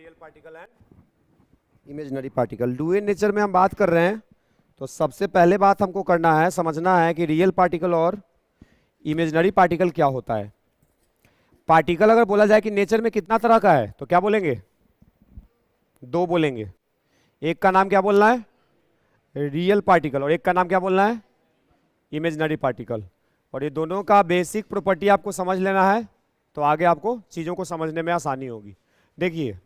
Real particle and imaginary particle. Do in nature में हम बात कर रहे हैं, तो सबसे पहले बात हमको करना है, समझना है कि रियल पार्टिकल और इमेजिनरी पार्टिकल क्या होता है। पार्टिकल अगर बोला जाए कि नेचर में कितना तरह का है, तो क्या बोलेंगे? दो बोलेंगे। एक का नाम क्या बोलना है? रियल पार्टिकल, और एक का नाम क्या बोलना है? Imaginary particle. और ये दोनों का बेसिक प्रॉपर्टी आपको समझ लेना है, तो आगे आपको चीज़ों को समझने में आसानी होगी। देखिए,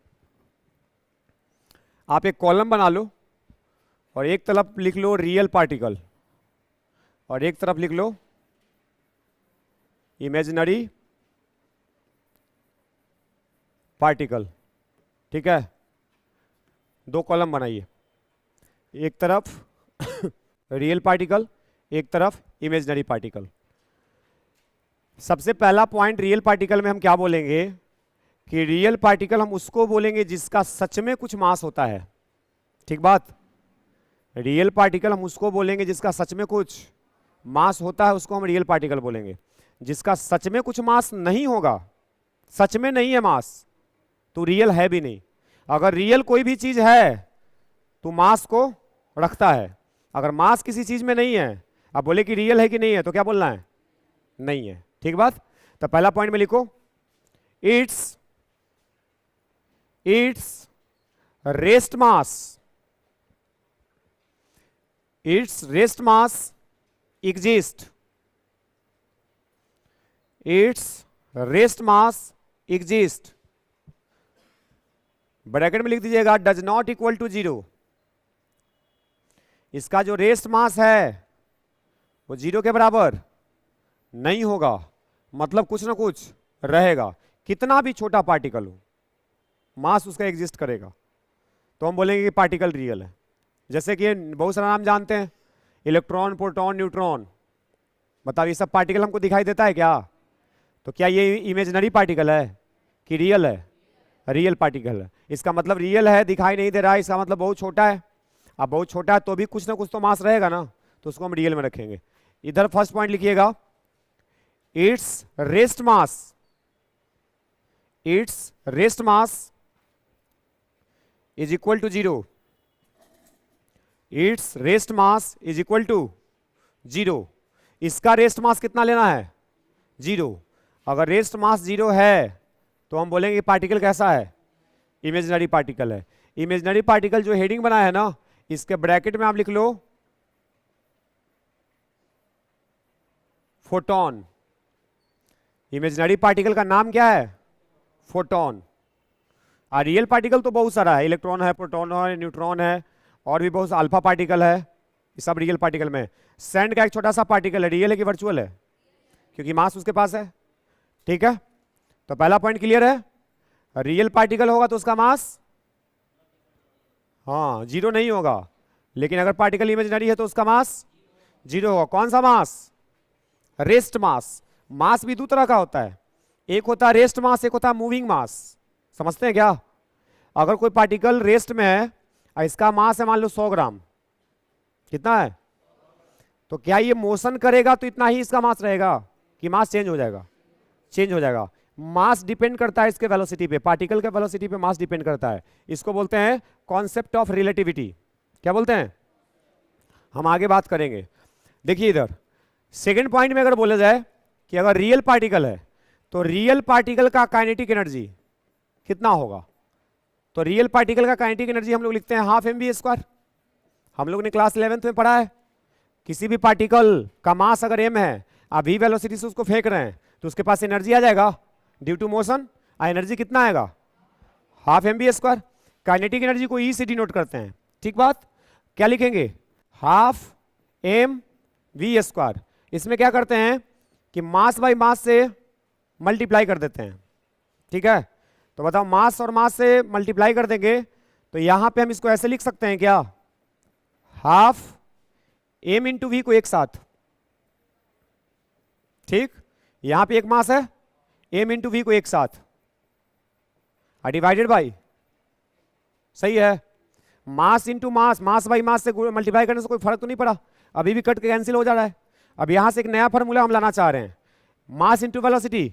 आप एक कॉलम बना लो और एक तरफ लिख लो रियल पार्टिकल और एक तरफ लिख लो इमेजिनरी पार्टिकल। ठीक है, दो कॉलम बनाइए, एक तरफ रियल पार्टिकल, एक तरफ इमेजिनरी पार्टिकल। सबसे पहला पॉइंट, रियल पार्टिकल में हम क्या बोलेंगे कि रियल पार्टिकल हम उसको बोलेंगे जिसका सच में कुछ मास होता है। ठीक बात? रियल पार्टिकल हम उसको बोलेंगे जिसका सच में कुछ मास होता है, उसको हम रियल पार्टिकल बोलेंगे। जिसका सच में कुछ मास नहीं होगा, सच में नहीं है मास, तो रियल है भी नहीं। अगर रियल कोई भी चीज है तो मास को रखता है। अगर मास किसी चीज में नहीं है, अब बोले कि रियल है कि नहीं है, तो क्या बोलना है? नहीं है। ठीक बात? तो पहला पॉइंट में लिखो, it's rest mass, it's rest mass exist, it's rest mass exist. Bracket में लिख दीजिएगा डज नॉट इक्वल टू 0। इसका जो रेस्ट मास है वो 0 के बराबर नहीं होगा, मतलब कुछ ना कुछ रहेगा। कितना भी छोटा पार्टिकल हो, मास उसका एग्जिस्ट करेगा, तो हम बोलेंगे कि पार्टिकल रियल है। जैसे कि बहुत सारा नाम जानते हैं, इलेक्ट्रॉन, प्रोटॉन, न्यूट्रॉन। बताओ, ये सब पार्टिकल हमको दिखाई देता है क्या? तो क्या ये इमेजिनरी पार्टिकल है कि रियल है? रियल पार्टिकल है। इसका मतलब रियल है, दिखाई नहीं दे रहा है, इसका मतलब बहुत छोटा है। अब बहुत छोटा है तो भी कुछ ना कुछ तो मास रहेगा ना, तो उसको हम रियल में रखेंगे। इधर फर्स्ट पॉइंट लिखिएगा, it's rest mass, it's rest mass is equal to 0। It's rest mass is equal to 0। इसका रेस्ट मास कितना लेना है? 0। अगर रेस्ट मास 0 है तो हम बोलेंगे पार्टिकल कैसा है? इमेजिनरी पार्टिकल है। इमेजिनरी पार्टिकल जो हेडिंग बना है ना, इसके ब्रैकेट में आप लिख लो फोटॉन। इमेजिनरी पार्टिकल का नाम क्या है? फोटॉन। और रियल पार्टिकल तो बहुत सारा है, इलेक्ट्रॉन है, प्रोटॉन है, न्यूट्रॉन है, और भी बहुत अल्फा पार्टिकल है। ये सब रियल पार्टिकल में। सैंड का एक छोटा सा पार्टिकल है, रियल है कि वर्चुअल है? क्योंकि मास उसके पास है। ठीक है, तो पहला पॉइंट क्लियर है। रियल पार्टिकल होगा तो उसका मास 0 नहीं होगा, लेकिन अगर पार्टिकल इमेजिनरी है तो उसका मास 0 होगा। कौन सा मास? Rest mass. मास भी दो तरह का होता है, एक होता है रेस्ट मास, एक होता है मूविंग मास। समझते हैं क्या? अगर कोई पार्टिकल रेस्ट में है और इसका मास है मान लो 100 ग्राम, कितना है? तो क्या ये मोशन करेगा तो इतना ही इसका मास रहेगा कि मास चेंज हो जाएगा? चेंज हो जाएगा। मास डिपेंड करता है इसके वेलोसिटी पे, पार्टिकल के वेलोसिटी पे मास डिपेंड करता है। इसको बोलते हैं कॉन्सेप्ट ऑफ रिलेटिविटी। क्या बोलते हैं? हम आगे बात करेंगे। देखिए इधर सेकंड पॉइंट में अगर बोला जाए कि अगर रियल पार्टिकल है तो रियल पार्टिकल का काइनेटिक एनर्जी कितना होगा? तो रियल पार्टिकल का काइनेटिक एनर्जी हम लोग लिखते हैं ½ mv²। हम लोग ने क्लास 11th में पढ़ा है, किसी भी पार्टिकल का मास अगर m है, आप v वेलोसिटी से उसको फेंक रहे हैं, तो उसके पास एनर्जी आ जाएगा ड्यू टू मोशन। एनर्जी कितना आएगा? ½ mv²। काइनेटिक एनर्जी को E से डिनोट करते हैं। ठीक बात? क्या लिखेंगे? ½ mv²। इसमें क्या करते हैं कि मास बाई मास से मल्टीप्लाई कर देते हैं। ठीक है, तो बताओ, मास और मास से मल्टीप्लाई कर देंगे तो यहां पे हम इसको ऐसे लिख सकते हैं क्या? ½ m इंटू वी को एक साथ। ठीक, यहां पे एक मास है, m इंटू वी को एक साथ, डिवाइडेड बाई, सही है, mass into mass, mass by mass से मल्टीप्लाई करने से कोई फर्क तो नहीं पड़ा, अभी भी कट के कैंसिल हो जा रहा है। अब यहां से एक नया फॉर्मूला हम लाना चाह रहे हैं, मास इंटू वेलोसिटी,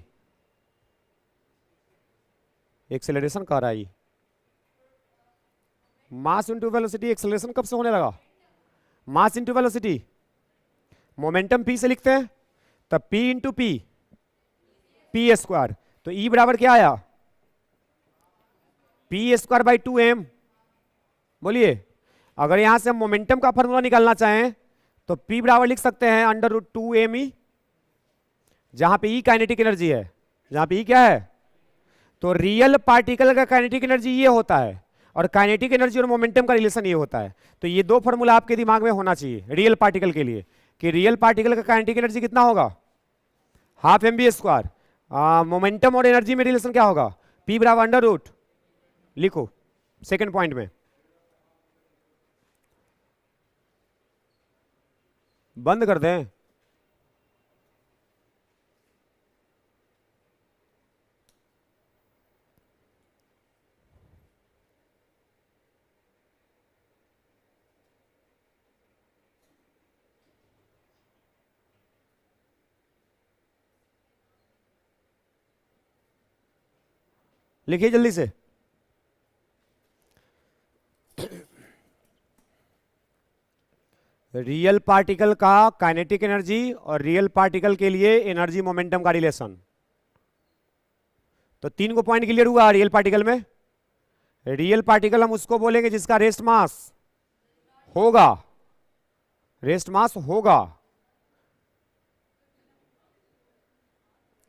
एक्सेलरेशन कह रहा है। मास इंटू वेलोसिटी, एक्सेलरेशन कब से होने लगा? Mass into velocity, momentum p से लिखते हैं, तब p इंटू पी स्क्वायर, तो E बराबर क्या आया? P square by 2m। बोलिए, अगर यहां से हम मोमेंटम का फॉर्मूला निकालना चाहें तो P बराबर लिख सकते हैं √2m, जहां पे E काइनेटिक एनर्जी है, जहां पे E क्या है? तो रियल पार्टिकल का काइनेटिक एनर्जी ये होता है, और काइनेटिक एनर्जी और मोमेंटम का रिलेशन ये होता है। तो ये दो फॉर्मूला आपके दिमाग में होना चाहिए रियल पार्टिकल के लिए, कि रियल पार्टिकल का काइनेटिक एनर्जी कितना होगा? Half mv²। मोमेंटम और एनर्जी में रिलेशन क्या होगा? P बराबर √, लिखो सेकंड पॉइंट में, बंद कर दें। लिखिए जल्दी से। रियल पार्टिकल का काइनेटिक एनर्जी और रियल पार्टिकल के लिए एनर्जी मोमेंटम का रिलेशन। तो 3 को पॉइंट क्लियर हुआ रियल पार्टिकल में। रियल पार्टिकल हम उसको बोलेंगे जिसका रेस्ट मास होगा, रेस्ट मास होगा,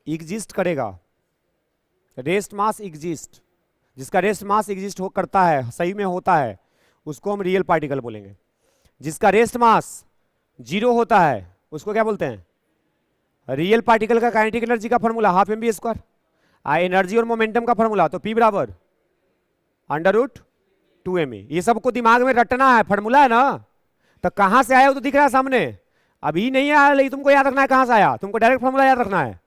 एग्जिस्ट करेगा, रेस्ट मास एग्जिस्ट, जिसका रेस्ट मास एग्जिस्ट हो करता है, सही में होता है, उसको हम रियल पार्टिकल बोलेंगे। जिसका रेस्ट मास 0 होता है उसको क्या बोलते हैं? रियल पार्टिकल का काइनेटिक एनर्जी का फॉर्मूला हाफ mv², एनर्जी और मोमेंटम का फॉर्मूला तो P बराबर √2m। ये सबको दिमाग में रटना है, फॉर्मूला है ना, तो कहां से आया वो तो दिख रहा है सामने, अभी नहीं आया, लेकिन तुमको याद रखना है कहां से आया, तुमको डायरेक्ट फॉर्मूला याद रखना है।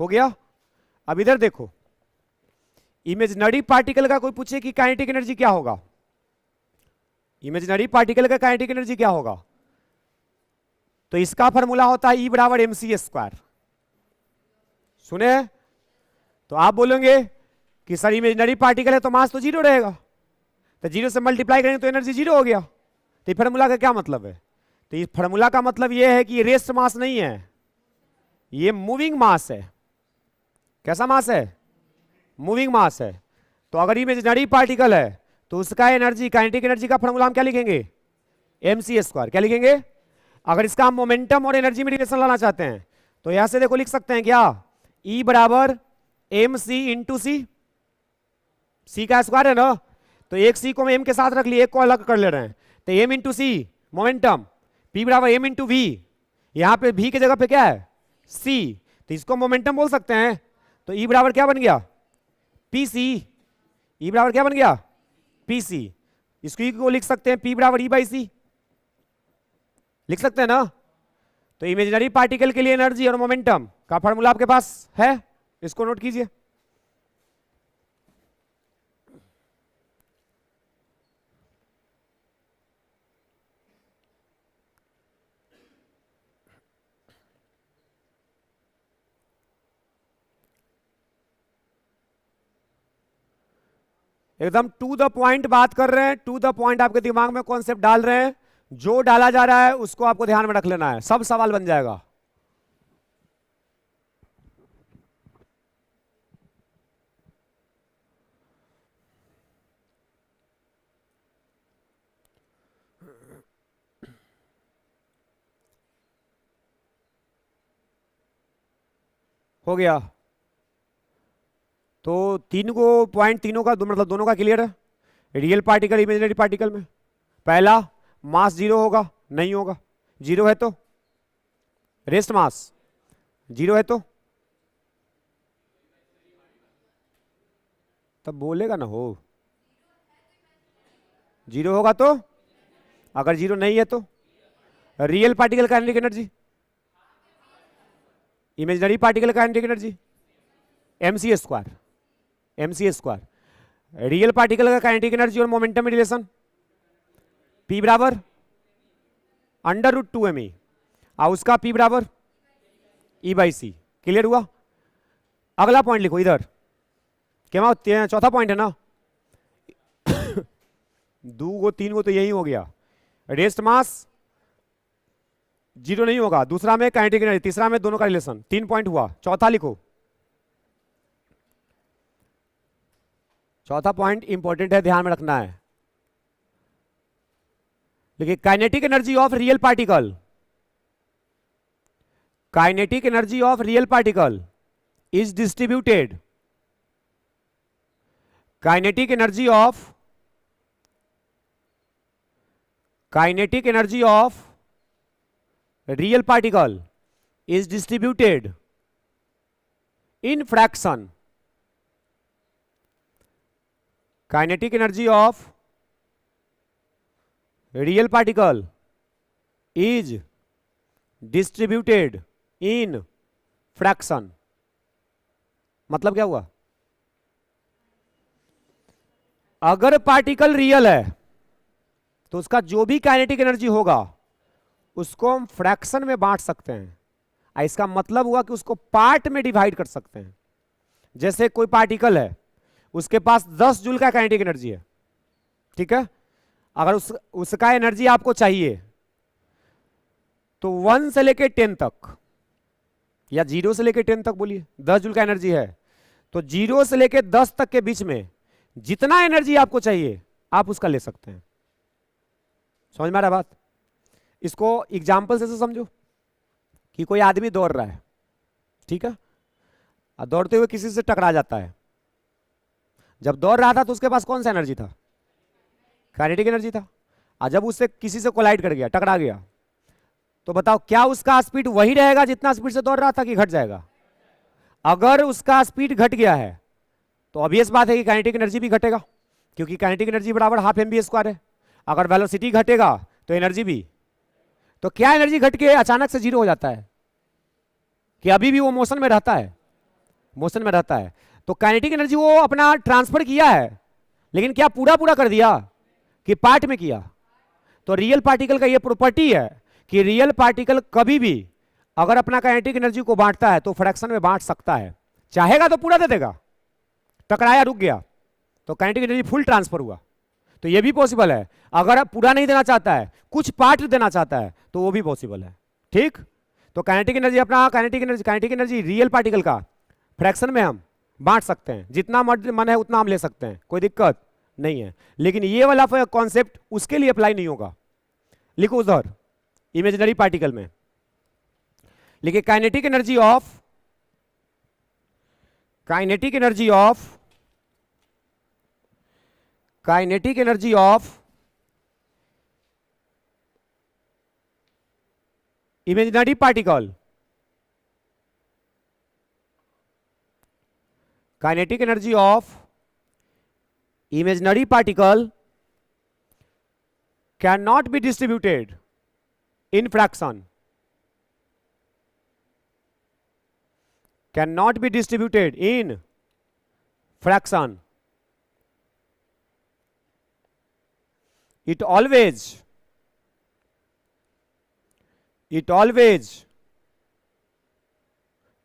हो गया? अब इधर देखो, इमेजिनरी पार्टिकल का कोई पूछे कि काइनेटिक एनर्जी क्या होगा, इमेजिनरी पार्टिकल का काइनेटिक एनर्जी क्या होगा, तो इसका फॉर्मूला होता है E बराबर mc²। सुने? तो आप बोलेंगे कि सर इमेजिनरी पार्टिकल है तो मास तो 0 रहेगा, तो 0 से मल्टीप्लाई करेंगे तो एनर्जी 0 हो गया। तो फॉर्मूला का क्या मतलब है? तो इस फॉर्मूला का मतलब यह है कि ये रेस्ट मास नहीं है, ये मूविंग मास है। कैसा मास है? मूविंग मास है। तो अगर इमेजिनरी पार्टिकल है तो उसका एनर्जी, काइनेटिक एनर्जी का फॉर्मूला हम क्या लिखेंगे? mc²। क्या लिखेंगे? अगर इसका हम मोमेंटम और एनर्जी में रिलेशन लाना चाहते हैं तो यहां से देखो लिख सकते हैं क्या? E बराबर mc इंटू सी का स्क्वायर है ना, तो एक सी को हम m के साथ रख लिए, एक को अलग कर ले रहे हैं, तो m इंटू सी मोमेंटम, P बराबर m इंटू वी, यहां पे v की जगह पे क्या है? c, तो इसको मोमेंटम बोल सकते हैं। तो E बराबर क्या बन गया? PC। E बराबर क्या बन गया? PC। इसको E को लिख सकते हैं P बराबर E/c, लिख सकते हैं ना। तो इमेजिनरी पार्टिकल के लिए एनर्जी और मोमेंटम का फॉर्मूला आपके पास है, इसको नोट कीजिए। एकदम टू द पॉइंट बात कर रहे हैं, टू द पॉइंट आपके दिमाग में कॉन्सेप्ट डाल रहे हैं, जो डाला जा रहा है उसको आपको ध्यान में रख लेना है, सब सवाल बन जाएगा। हो गया? तो 3 को पॉइंट तीनों का मतलब दोनों का क्लियर है। रियल पार्टिकल इमेजिनरी पार्टिकल में पहला मास 0 होगा, नहीं होगा, 0 है तो रेस्ट मास 0 है तो तब बोलेगा ना हो, 0 होगा तो, अगर 0 नहीं है तो रियल पार्टिकल का काइनेटिक एनर्जी, इमेजिनरी पार्टिकल का kinetic energy mc², mc²। Real particle का काइनेटिक एनर्जी और मोमेंटम में रिलेशन P बराबर √2m, और उसका P बराबर ई बाई सी। क्लियर हुआ? अगला पॉइंट लिखो इधर, क्या चौथा पॉइंट है ना? 2 गो 3 गो तो यही हो गया। रेस्ट मास 0 नहीं होगा, दूसरा में काइनेटिक एनर्जी, तीसरा में दोनों का रिलेशन। 3 पॉइंट हुआ, चौथा लिखो। चौथा पॉइंट इंपॉर्टेंट है, ध्यान में रखना है। देखिए, kinetic energy of real particle, kinetic energy of real particle is distributed, kinetic energy of real particle is distributed in fraction, kinetic energy of real particle is distributed in fraction. मतलब क्या हुआ? अगर पार्टिकल रियल है तो उसका जो भी kinetic energy होगा उसको हम फ्रैक्शन में बांट सकते हैं। इसका मतलब हुआ कि उसको पार्ट में डिवाइड कर सकते हैं। जैसे कोई पार्टिकल है, उसके पास 10 जूल का काइनेटिक एनर्जी है, ठीक है? अगर उसका एनर्जी आपको चाहिए तो 1 से लेके 10 तक, या 0 से लेके 10 तक बोलिए, 10 जूल का एनर्जी है, तो 0 से लेके 10 तक के बीच में जितना एनर्जी आपको चाहिए आप उसका ले सकते हैं। समझ में आ रहा बात? इसको एग्जाम्पल से समझो कि कोई आदमी दौड़ रहा है, ठीक है? और दौड़ते हुए किसी से टकरा जाता है। जब दौड़ रहा था तो उसके पास कौन सा एनर्जी था? काइनेटिक एनर्जी था। और जब उससे किसी से कोलाइड कर गया, टकरा गया, तो बताओ क्या उसका स्पीड वही रहेगा जितना स्पीड से दौड़ रहा था कि घट जाएगा? अगर उसका स्पीड घट गया है तो ऑब्वियस बात है कि काइनेटिक एनर्जी भी घटेगा, क्योंकि काइनेटिक एनर्जी बराबर हाफ mv² है। अगर वेलोसिटी घटेगा तो एनर्जी भी। तो क्या एनर्जी घट के अचानक से 0 हो जाता है कि अभी भी वो मोशन में रहता है? मोशन में रहता है। तो काइनेटिक एनर्जी वो अपना ट्रांसफर किया है, लेकिन क्या पूरा पूरा कर दिया कि पार्ट में किया? तो रियल पार्टिकल का ये प्रॉपर्टी है कि रियल पार्टिकल कभी भी अगर अपना काइनेटिक एनर्जी को बांटता है तो फ्रैक्शन में बांट सकता है। चाहेगा तो पूरा दे देगा, टकराया रुक गया तो काइनेटिक एनर्जी फुल ट्रांसफर हुआ, तो ये भी पॉसिबल है। अगर पूरा नहीं देना चाहता है, कुछ पार्ट देना चाहता है, तो वो भी पॉसिबल है। ठीक? तो काइनेटिक एनर्जी, अपना काइनेटिक एनर्जी रियल पार्टिकल का फ्रैक्शन में हम बांट सकते हैं, जितना मन है उतना हम ले सकते हैं, कोई दिक्कत नहीं है। लेकिन ये वाला कॉन्सेप्ट उसके लिए अप्लाई नहीं होगा। लिखो उधर इमेजिनरी पार्टिकल में, लिखिए kinetic energy of kinetic energy of imaginary particle, kinetic energy of imaginary particle cannot be distributed in fraction, cannot be distributed in fraction. It always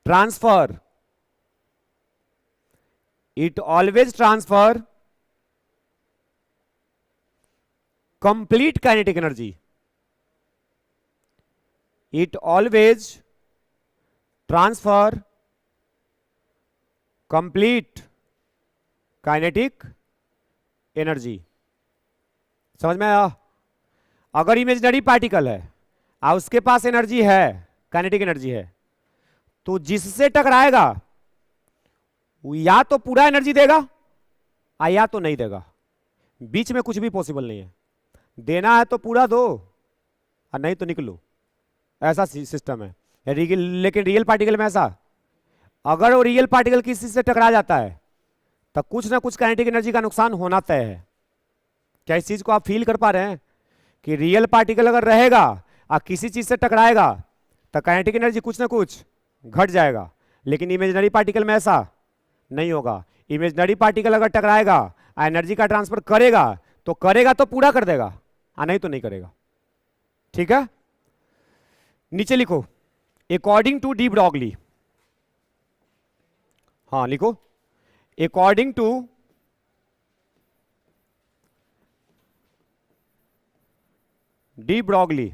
transfer complete kinetic energy. It always transfer complete kinetic energy. समझ में आया? अगर imaginary particle है और उसके पास energy है, kinetic energy है, तो जिससे टकराएगा वो या तो पूरा एनर्जी देगा या तो नहीं देगा। बीच में कुछ भी पॉसिबल नहीं है। देना है तो पूरा दो और नहीं तो निकलो, ऐसा सिस्टम है। लेकिन रियल पार्टिकल में ऐसा, अगर वो रियल पार्टिकल किसी से टकरा जाता है तो कुछ ना कुछ काइनेटिक एनर्जी का नुकसान होना तय है। क्या इस चीज को आप फील कर पा रहे हैं कि रियल पार्टिकल अगर रहेगा और किसी चीज से टकराएगा तो काइनेटिक एनर्जी कुछ ना कुछ घट जाएगा, लेकिन इमेजिनरी पार्टिकल में ऐसा नहीं होगा। इमेजिनरी पार्टिकल अगर टकराएगा और एनर्जी का ट्रांसफर करेगा तो पूरा कर देगा और नहीं तो नहीं करेगा। ठीक है? नीचे लिखो अकॉर्डिंग टू डी ब्रॉगली, हाँ लिखो, अकॉर्डिंग टू डी ब्रॉगली।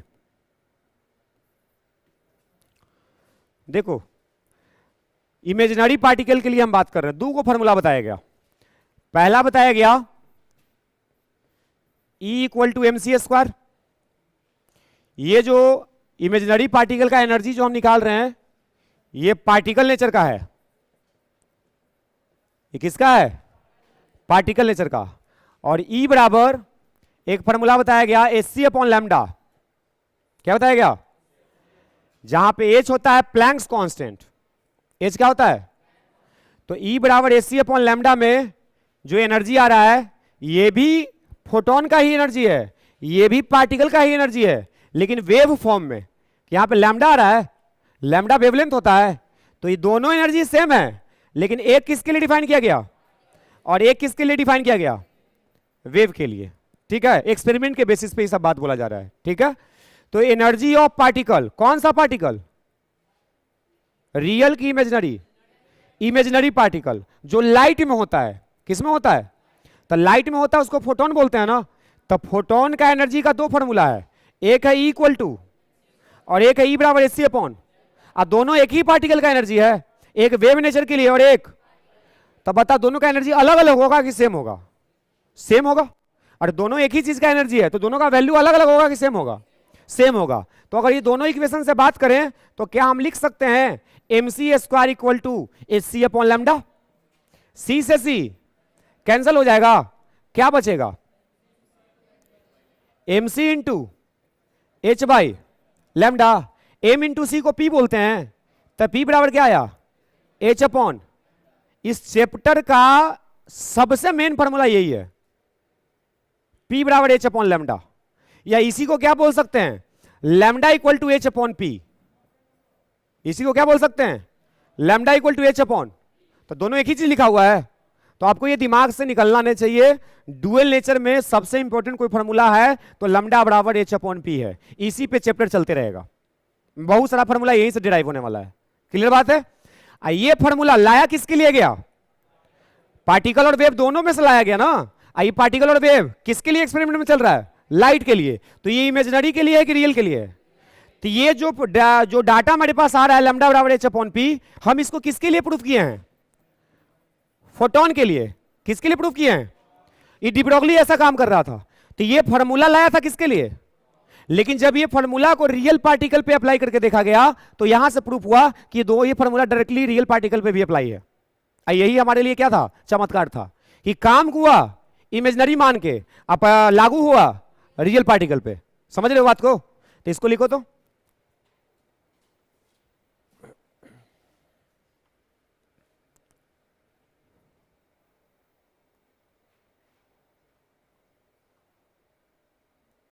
देखो इमेजिनरी पार्टिकल के लिए हम बात कर रहे हैं, दो को फॉर्मूला बताया गया। पहला बताया गया E इक्वल टू mc²। ये जो इमेजिनरी पार्टिकल का एनर्जी जो हम निकाल रहे हैं, ये पार्टिकल नेचर का है। ये किसका है? पार्टिकल नेचर का। और E बराबर एक फॉर्मूला बताया गया hc/λ। क्या बताया गया? जहां पे h होता है प्लैंक्स कांस्टेंट। h क्या होता है? तो E बराबर hc/λ में जो एनर्जी आ रहा है, ये भी फोटोन का ही एनर्जी है, ये भी पार्टिकल का ही एनर्जी है, लेकिन वेव फॉर्म में। यहां पे लैम्डा आ रहा है, लैम्डा वेवलेंथ होता है, तो ये दोनों एनर्जी सेम है, लेकिन एक किसके लिए डिफाइन किया गया और एक किसके लिए डिफाइन किया गया? वेव के लिए। ठीक है, एक्सपेरिमेंट के बेसिस पे ये सब बात बोला जा रहा है। ठीक है, तो एनर्जी ऑफ पार्टिकल, कौन सा पार्टिकल? रियल की इमेजिनरी? इमेजिनरी पार्टिकल जो लाइट में होता है। किस में होता है? तो लाइट में होता है, उसको फोटोन बोलते हैं ना। तो फोटोन का एनर्जी का दो फॉर्मूला है, एक है E इक्वल टू और एक है E बराबर hc/। अब दोनों एक ही पार्टिकल का एनर्जी है, एक वेव नेचर के लिए और एक, तो बता दोनों का एनर्जी अलग अलग होगा कि सेम होगा? सेम होगा। और दोनों एक ही चीज का एनर्जी है, तो दोनों का वैल्यू अलग अलग होगा कि सेम होगा? सेम होगा। तो अगर ये दोनों इक्वेशन से बात करें तो क्या हम लिख सकते हैं mc² equal to hc/λ? C से C कैंसल हो जाएगा, क्या बचेगा? mc into h/λ। m into C को P बोलते हैं, तो P बराबर क्या आया? h/। इस चैप्टर का सबसे मेन फॉर्मूला यही है, P बराबर h/λ। या इसी को क्या बोल सकते हैं? Lambda equal to h/p। इसी को क्या बोल सकते हैं? Lambda equal to h/। तो दोनों एक ही चीज लिखा हुआ है, तो आपको ये दिमाग से निकलना नहीं चाहिए। डुअल नेचर में सबसे इंपॉर्टेंट कोई फॉर्मूला है तो लैम्डा बराबर h/p है। इसी पे चैप्टर चलते रहेगा, बहुत सारा फॉर्मूला यहीं से डिराइव होने वाला है। क्लियर बात है? ये फॉर्मूला लाया किसके लिए गया? पार्टिकल और वेव दोनों में से लाया गया ना। ये पार्टिकल और वेव किसके लिए एक्सपेरिमेंट में चल रहा है? लाइट के लिए। तो ये इमेजिनरी के लिए है कि रियल के लिए है? तो ये जो डाटा हमारे पास आ रहा है लैम्डा बराबर h/p, हम इसको किसके लिए प्रूफ किए हैं? फोटोन के लिए। किसके लिए प्रूफ किए हैं? ये डी ब्रॉगली ऐसा काम कर रहा था, तो ये फॉर्मूला लाया था किसके लिए? लेकिन जब ये फॉर्मूला को रियल पार्टिकल पे अप्लाई करके देखा गया तो यहां से प्रूफ हुआ कि ये फॉर्मूला डायरेक्टली रियल पार्टिकल पे भी अप्लाई है। यही हमारे लिए क्या था? चमत्कार था कि काम हुआ इमेजिनरी मान के, अब लागू हुआ रियल पार्टिकल पे। समझ रहे हो बात को? तो इसको लिखो तो